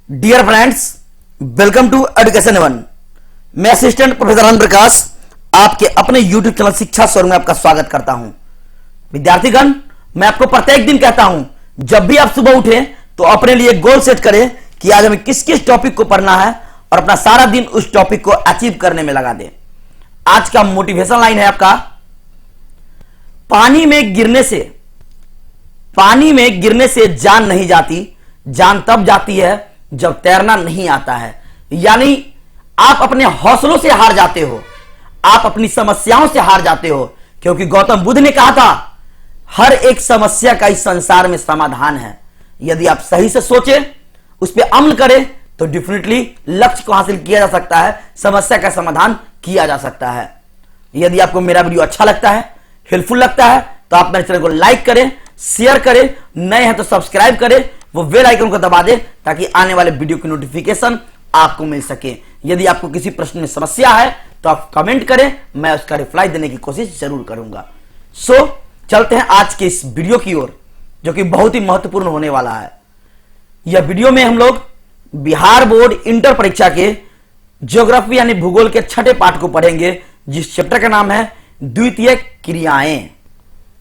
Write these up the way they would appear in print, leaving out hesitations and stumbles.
Dear friends, welcome to education one. मैं assistant professor Anand Prakash आपके अपने यूट्यूब चैनल शिक्षा स्वर में आपका स्वागत करता हूं। विद्यार्थीगण, मैं आपको प्रत्येक दिन कहता हूं, जब भी आप सुबह उठें तो अपने लिए गोल सेट करें कि आज हमें किस किस टॉपिक को पढ़ना है और अपना सारा दिन उस टॉपिक को अचीव करने में लगा दें। आज का मोटिवेशन लाइन है आपका, पानी में गिरने से जान नहीं जाती, जान तब जाती है जब तैरना नहीं आता है। यानी आप अपने हौसलों से हार जाते हो, आप अपनी समस्याओं से हार जाते हो, क्योंकि गौतम बुद्ध ने कहा था हर एक समस्या का इस संसार में समाधान है। यदि आप सही से सोचें, उस पर अमल करें तो डेफिनेटली लक्ष्य को हासिल किया जा सकता है, समस्या का समाधान किया जा सकता है। यदि आपको मेरा वीडियो अच्छा लगता है, हेल्पफुल लगता है, तो आप मेरे चैनल को लाइक करें, शेयर करें, नए हैं तो सब्सक्राइब करें, वो बेल आइकन को दबा दें ताकि आने वाले वीडियो की नोटिफिकेशन आपको मिल सके। यदि आपको किसी प्रश्न में समस्या है तो आप कमेंट करें, मैं उसका रिप्लाई देने की कोशिश जरूर करूंगा। चलते हैं आज के इस वीडियो की ओर, जो कि बहुत ही महत्वपूर्ण होने वाला है। यह वीडियो में हम लोग बिहार बोर्ड इंटर परीक्षा के ज्योग्राफी यानी भूगोल के छठे पाठ को पढ़ेंगे, जिस चैप्टर का नाम है द्वितीय क्रियाएं।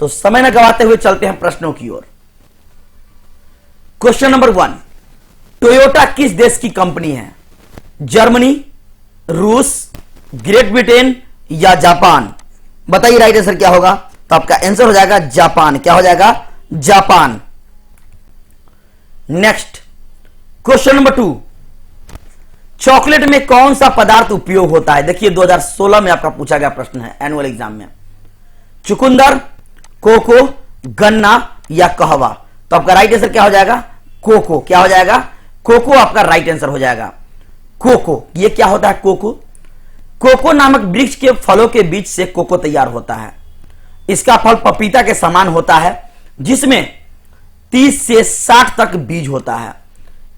तो समय न गवाते हुए चलते हैं प्रश्नों की ओर। क्वेश्चन नंबर 1, टोयोटा किस देश की कंपनी है? जर्मनी, रूस, ग्रेट ब्रिटेन या जापान? बताइए राइट आंसर क्या होगा। तो आपका आंसर हो जाएगा जापान। क्या हो जाएगा? Japan. Next question number 2, chocolate में कौन सा पदार्थ उपयोग होता है? देखिए 2016 में आपका पूछा गया प्रश्न है एनुअल एग्जाम में। चुकंदर, कोको, गन्ना या कहवा? तो आपका राइट आंसर क्या हो जाएगा? कोको। क्या हो जाएगा? कोको आपका राइट आंसर हो जाएगा। कोको, ये क्या होता है? कोको, कोको नामक वृक्ष के फलों के बीच से कोको तैयार होता है। इसका फल पपीता के समान होता है, जिसमें 30 से 60 तक बीज होता है।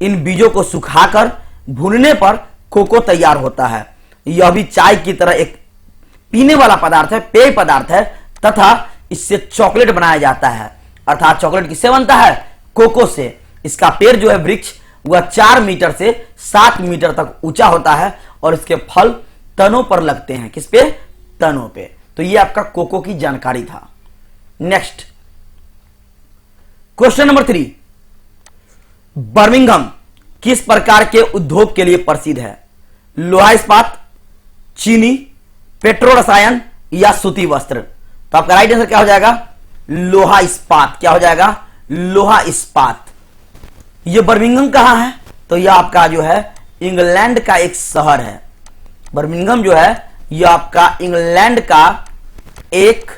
इन बीजों को सुखाकर भूनने पर कोको तैयार होता है। यह भी चाय की तरह एक पीने वाला पदार्थ है, पेय पदार्थ है, तथा इससे चॉकलेट बनाया जाता है। अर्थात चॉकलेट किससे बनता है? कोको से। इसका पेड़ जो है, वृक्ष, वह 4 मीटर से 7 मीटर तक ऊंचा होता है और इसके फल तनों पर लगते हैं। किस पे? तनों पे। तो ये आपका कोको की जानकारी था। नेक्स्ट क्वेश्चन नंबर 3, बर्मिंघम किस प्रकार के उद्योग के लिए प्रसिद्ध है? लोहा इस्पात, चीनी, पेट्रो रसायन या सूती वस्त्र? तो आपका राइट आंसर क्या हो जाएगा? लोहा इस्पात। क्या हो जाएगा? लोहा इस्पात। ये बर्मिंघम कहां है? तो यह आपका जो है इंग्लैंड का एक शहर है। बर्मिंघम जो है यह आपका इंग्लैंड का एक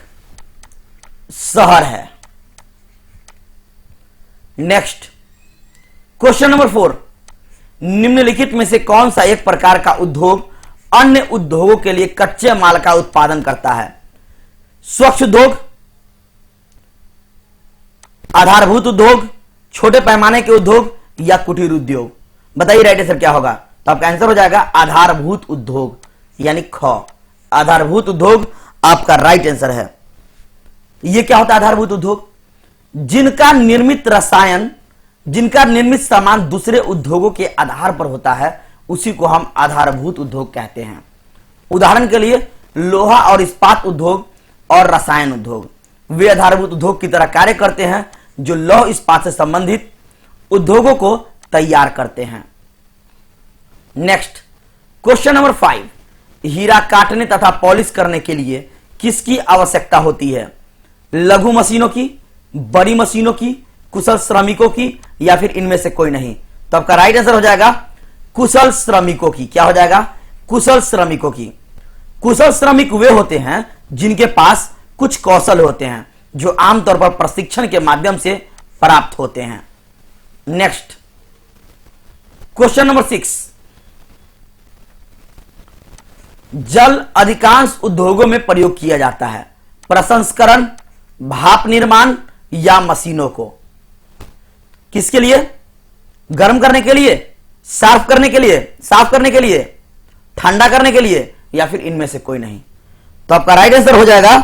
शहर है। नेक्स्ट क्वेश्चन नंबर 4, निम्नलिखित में से कौन सा एक प्रकार का उद्योग अन्य उद्योगों के लिए कच्चे माल का उत्पादन करता है? स्वच्छ उद्योग, आधारभूत उद्योग, छोटे पैमाने के उद्योग या कुटीर उद्योग? बताइए राइट आंसर क्या होगा। तो आपका आंसर हो जाएगा आधारभूत उद्योग, यानी ख। आधारभूत उद्योग आपका राइट आंसर है। यह क्या होता है आधारभूत उद्योग? जिनका निर्मित सामान दूसरे उद्योगों के आधार पर होता है, उसी को हम आधारभूत उद्योग कहते हैं। उदाहरण के लिए लोहा और इस्पात उद्योग और रसायन उद्योग, वे आधारभूत उद्योग की तरह कार्य करते हैं, जो लौह इस्पात से संबंधित उद्योगों को तैयार करते हैं। नेक्स्ट क्वेश्चन नंबर 5, हीरा काटने तथा पॉलिश करने के लिए किसकी आवश्यकता होती है? लघु मशीनों की, बड़ी मशीनों की, कुशल श्रमिकों की या फिर इनमें से कोई नहीं? तो आपका राइट आंसर हो जाएगा कुशल श्रमिकों की। क्या हो जाएगा? कुशल श्रमिकों की। कुशल श्रमिक वे होते हैं जिनके पास कुछ कौशल होते हैं, जो आमतौर पर प्रशिक्षण के माध्यम से प्राप्त होते हैं। नेक्स्ट क्वेश्चन नंबर 6, जल अधिकांश उद्योगों में प्रयोग किया जाता है। प्रसंस्करण, भाप निर्माण या मशीनों को? किसके लिए? गर्म करने के लिए, साफ करने के लिए, ठंडा करने के लिए या फिर इनमें से कोई नहीं? तो आपका राइट आंसर हो जाएगा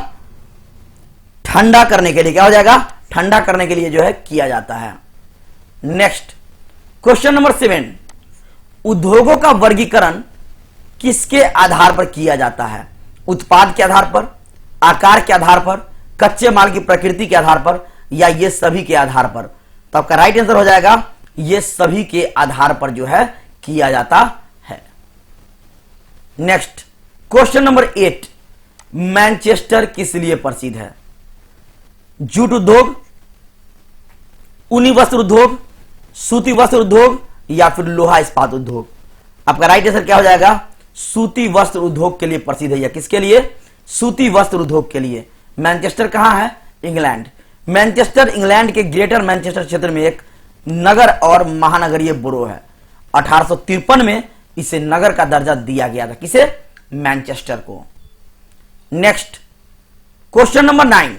ठंडा करने के लिए। क्या हो जाएगा? ठंडा करने के लिए जो है किया जाता है। नेक्स्ट क्वेश्चन नंबर 7, उद्योगों का वर्गीकरण किसके आधार पर किया जाता है? उत्पाद के आधार पर, आकार के आधार पर, कच्चे माल की प्रकृति के आधार पर, या ये सभी के आधार पर? तो आपका राइट आंसर हो जाएगा ये सभी के आधार पर जो है किया जाता है। नेक्स्ट क्वेश्चन नंबर 8, मैनचेस्टर किस लिए प्रसिद्ध है? जूट उद्योग, ऊनी वस्त्र उद्योग, सूती वस्त्र उद्योग, या फिर लोहा इस्पात उद्योग? आपका राइट आंसर क्या हो जाएगा? सूती वस्त्र उद्योग के लिए प्रसिद्ध है। किसके लिए? सूती वस्त्र उद्योग के लिए। मैनचेस्टर कहां है? इंग्लैंड। मैनचेस्टर इंग्लैंड के ग्रेटर मैनचेस्टर क्षेत्र में एक नगर और महानगरीय बोरो है। 1853 में इसे नगर का दर्जा दिया गया था। किसे? मैनचेस्टर को। नेक्स्ट क्वेश्चन नंबर 9,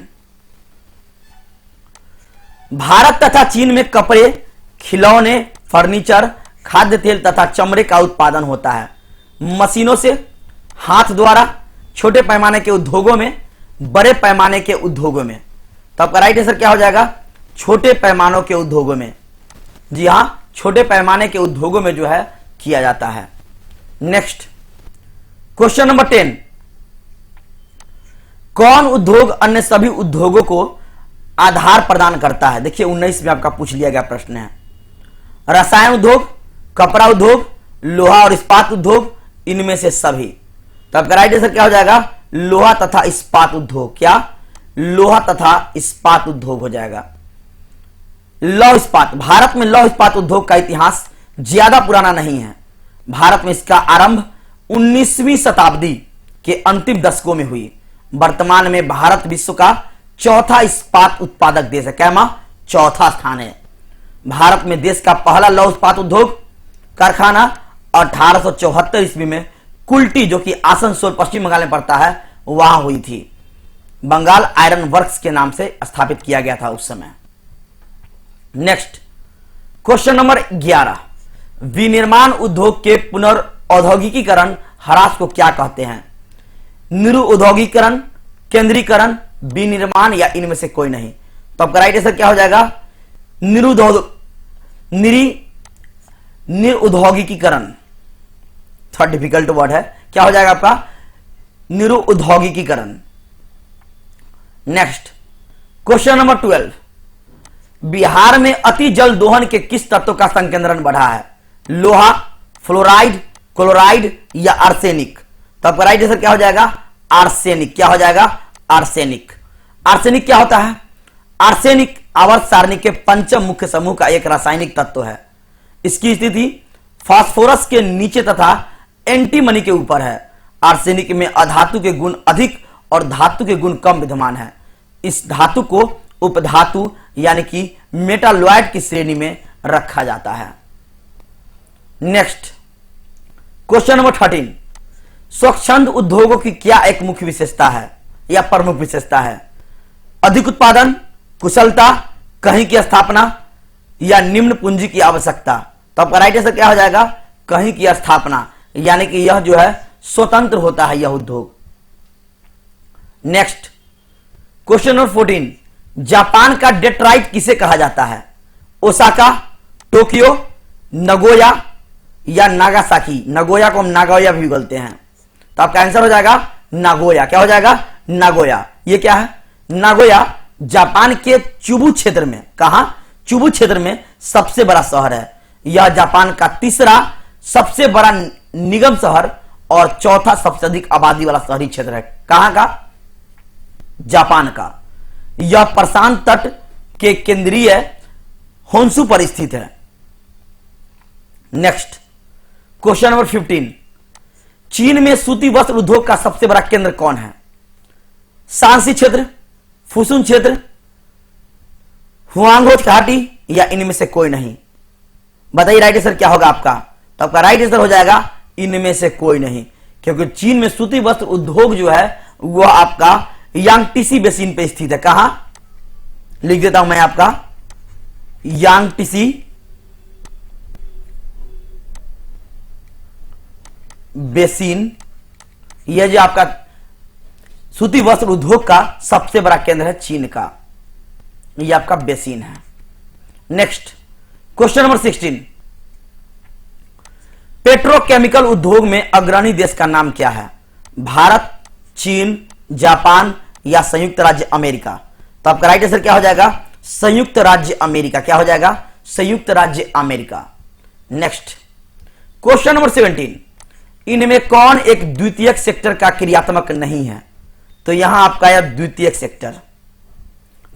भारत तथा चीन में कपड़े, खिलौने, फर्नीचर, खाद्य तेल तथा चमड़े का उत्पादन होता है मशीनों से, हाथ द्वारा, छोटे पैमाने के उद्योगों में, बड़े पैमाने के उद्योगों में? तो आपका राइट आंसर क्या हो जाएगा? छोटे पैमानों के उद्योगों में। जी हां, छोटे पैमाने के उद्योगों में जो है किया जाता है। नेक्स्ट क्वेश्चन नंबर 10, कौन उद्योग अन्य सभी उद्योगों को आधार प्रदान करता है? देखिए 19 में आपका पूछ लिया गया प्रश्न है। रसायन उद्योग, कपड़ा उद्योग, लोहा और इस्पात उद्योग, इनमें से सभी? तो आपका राइट आंसर क्या हो जाएगा? लोहा तथा इस्पात उद्योग। क्या? लोहा तथा इस्पात उद्योग हो जाएगा। लौह इस्पात, भारत में लौह इस्पात उद्योग का इतिहास ज्यादा पुराना नहीं है। भारत में इसका आरंभ 19वीं शताब्दी के अंतिम दशकों में हुई। वर्तमान में भारत विश्व का चौथा इस्पात उत्पादक देश है। क्या मां? चौथा स्थान है। भारत में देश का पहला लौह इस्पात उद्योग कारखाना 1874 ईस्वी में कुल्टी, जो कि आसनसोल पश्चिम बंगाल में पड़ता है, वहां हुई थी। बंगाल आयरन वर्क्स के नाम से स्थापित किया गया था उस समय। नेक्स्ट क्वेश्चन नंबर 11, विनिर्माण उद्योग के पुनर्औद्योगिकीकरण ह्रास को क्या कहते हैं? निरुद्योगीकरण, केंद्रीकरण, विनिर्माण, या इनमें से कोई नहीं? तो आपका राइट आंसर क्या हो जाएगा? निरुद्योगीकरण। थोड़ा डिफिकल्ट वर्ड है। क्या हो जाएगा आपका? निरुद्योगीकरण। नेक्स्ट क्वेश्चन नंबर 12, बिहार में अति जल दोहन के किस तत्व का संकेंद्रण बढ़ा है? लोहा, फ्लोराइड, क्लोराइड, या आर्सेनिक? तो आपका राइट आंसर क्या हो जाएगा? आर्सेनिक। क्या हो जाएगा? आर्सेनिक। आर्सेनिक क्या होता है? आर्सेनिक आवर्त सारणी के पंचम मुख्य समूह का एक रासायनिक तत्व है। इसकी स्थिति फास्फोरस के नीचे तथा एंटीमनी के ऊपर है। आर्सेनिक में अधातु के गुण अधिक और धातु के गुण कम विद्यमान है। इस धातु को उपधातु यानी कि मेटालॉयड की श्रेणी में रखा जाता है। नेक्स्ट क्वेश्चन नंबर 13, स्वच्छंद उद्योगों की क्या एक मुख्य विशेषता है या प्रमुख विशेषता है? अधिक उत्पादन, कुशलता, कहीं की स्थापना, या निम्न पूंजी की आवश्यकता? तो आपका राइट आंसर क्या हो जाएगा? कहीं की स्थापना, यानी कि यह जो है स्वतंत्र होता है यह उद्योग। नेक्स्ट क्वेश्चन नंबर 14, जापान का डेट्राइट किसे कहा जाता है? ओसाका, टोक्यो, नगोया, या नागासाकी? नगोया को हम नागोया भी बोलते हैं। तो आपका आंसर हो जाएगा नागोया। क्या हो जाएगा? नागोया। ये क्या है? नागोया जापान के चुबू क्षेत्र में, कहां? चुबू क्षेत्र में सबसे बड़ा शहर है। यह जापान का तीसरा सबसे बड़ा निगम शहर और चौथा सबसे अधिक आबादी वाला शहरी क्षेत्र है। कहां का? जापान का। यह प्रशांत तट के केंद्रीय होन्शु पर स्थित है। नेक्स्ट क्वेश्चन नंबर 15, चीन में सूती वस्त्र उद्योग का सबसे बड़ा केंद्र कौन है? शांसी क्षेत्र, फुसुन क्षेत्र, हुआंगहो घाटी, या इनमें से कोई नहीं? बताइए राइट आंसर क्या होगा आपका? तो आपका राइट आंसर हो जाएगा इनमें से कोई नहीं, क्योंकि चीन में सूती वस्त्र उद्योग जो है वह आपका यांगटीसी बेसिन पे स्थित है। कहां? लिख देता हूं मैं आपका, यांगटीसी बेसिन। यह जो आपका सूती वस्त्र उद्योग का सबसे बड़ा केंद्र है चीन का, यह आपका बेसिन है। नेक्स्ट क्वेश्चन नंबर 16, पेट्रोकेमिकल उद्योग में अग्रणी देश का नाम क्या है? भारत, चीन, जापान या संयुक्त राज्य अमेरिका? तो आपका राइट आंसर क्या हो जाएगा? संयुक्त राज्य अमेरिका। क्या हो जाएगा? संयुक्त राज्य अमेरिका। नेक्स्ट क्वेश्चन नंबर 17, इनमें कौन एक द्वितीयक सेक्टर का क्रियात्मक नहीं है? तो यहां आपका है द्वितीयक सेक्टर।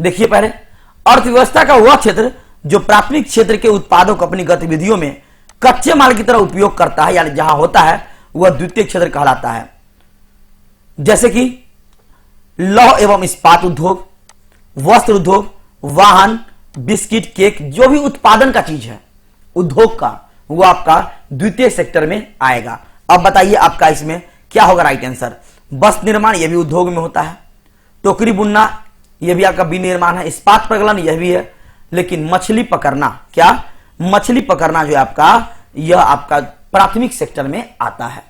देखिए पहले, अर्थव्यवस्था का वह क्षेत्र जो प्राथमिक क्षेत्र के उत्पादों को अपनी गतिविधियों में कच्चे माल की तरह उपयोग करता है, यानी जहां होता है वह द्वितीयक क्षेत्र कहलाता है। जैसे कि लौह एवं इस्पात उद्योग, वस्त्र उद्योग, वाहन, बिस्किट, केक, जो भी उत्पादन का चीज है उद्योग का, वो आपका द्वितीय सेक्टर में आएगा। अब बताइए आपका इसमें क्या होगा राइट आंसर? वस्त्र निर्माण, यह भी उद्योग में होता है। टोकरी बुनना, यह भी आपका विनिर्माण है। इस्पात प्रगलन, यह भी है। लेकिन मछली पकड़ना, क्या? मछली पकड़ना जो है आपका, यह आपका प्राथमिक सेक्टर में आता है,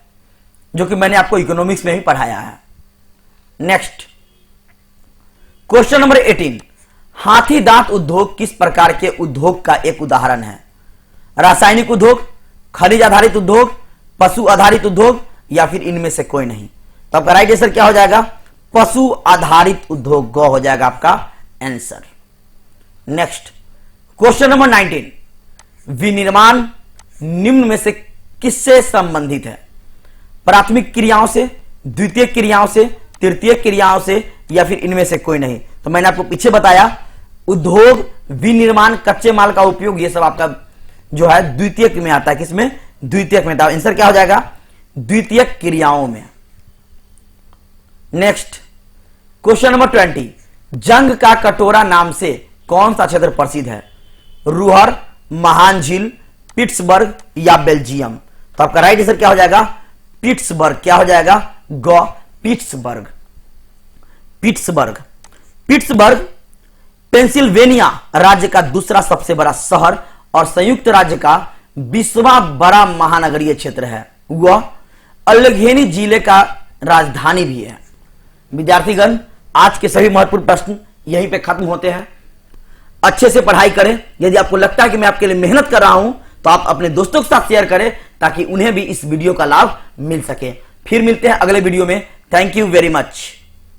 जो कि मैंने आपको इकोनॉमिक्स में भी पढ़ाया है। नेक्स्ट क्वेश्चन नंबर 18, हाथी दांत उद्योग किस प्रकार के उद्योग का एक उदाहरण है? रासायनिक उद्योग, खनिज आधारित उद्योग, पशु आधारित उद्योग या फिर इनमें से कोई नहीं? तो आपका राइट आंसर क्या हो जाएगा? पशु आधारित उद्योग, गो हो जाएगा आपका आंसर। नेक्स्ट क्वेश्चन नंबर 19, विनिर्माण निम्न में से किससे संबंधित है? प्राथमिक क्रियाओं से, द्वितीय क्रियाओं से, तृतीय क्रियाओं से या फिर इनमें से कोई नहीं? तो मैंने आपको पीछे बताया, उद्योग, विनिर्माण, कच्चे माल का उपयोग, ये सब आपका जो है द्वितीयक में आता है। किसमें? द्वितीयक में। आंसर क्या हो जाएगा? द्वितीयक क्रियाओं में। नेक्स्ट क्वेश्चन नंबर 20, जंग का कटोरा नाम से कौन सा क्षेत्र प्रसिद्ध है? रूहर, महान झील, पिट्सबर्ग या बेल्जियम? तो आपका राइट आंसर क्या हो जाएगा? पिट्सबर्ग। क्या हो जाएगा? गो, पिट्सबर्ग। पिट्सबर्ग, पिट्सबर्ग पेंसिल्वेनिया राज्य का दूसरा सबसे बड़ा शहर और संयुक्त राज्य का 20वां बड़ा महानगरीय क्षेत्र है। वह अल्लेघेनी जिले का राजधानी भी है। विद्यार्थीगण, आज के सभी महत्वपूर्ण प्रश्न यहीं पे खत्म होते हैं। अच्छे से पढ़ाई करें। यदि आपको लगता है कि मैं आपके लिए मेहनत कर रहा हूं तो आप अपने दोस्तों के साथ शेयर करें ताकि उन्हें भी इस वीडियो का लाभ मिल सके। फिर मिलते हैं अगले वीडियो में। Thank you very much.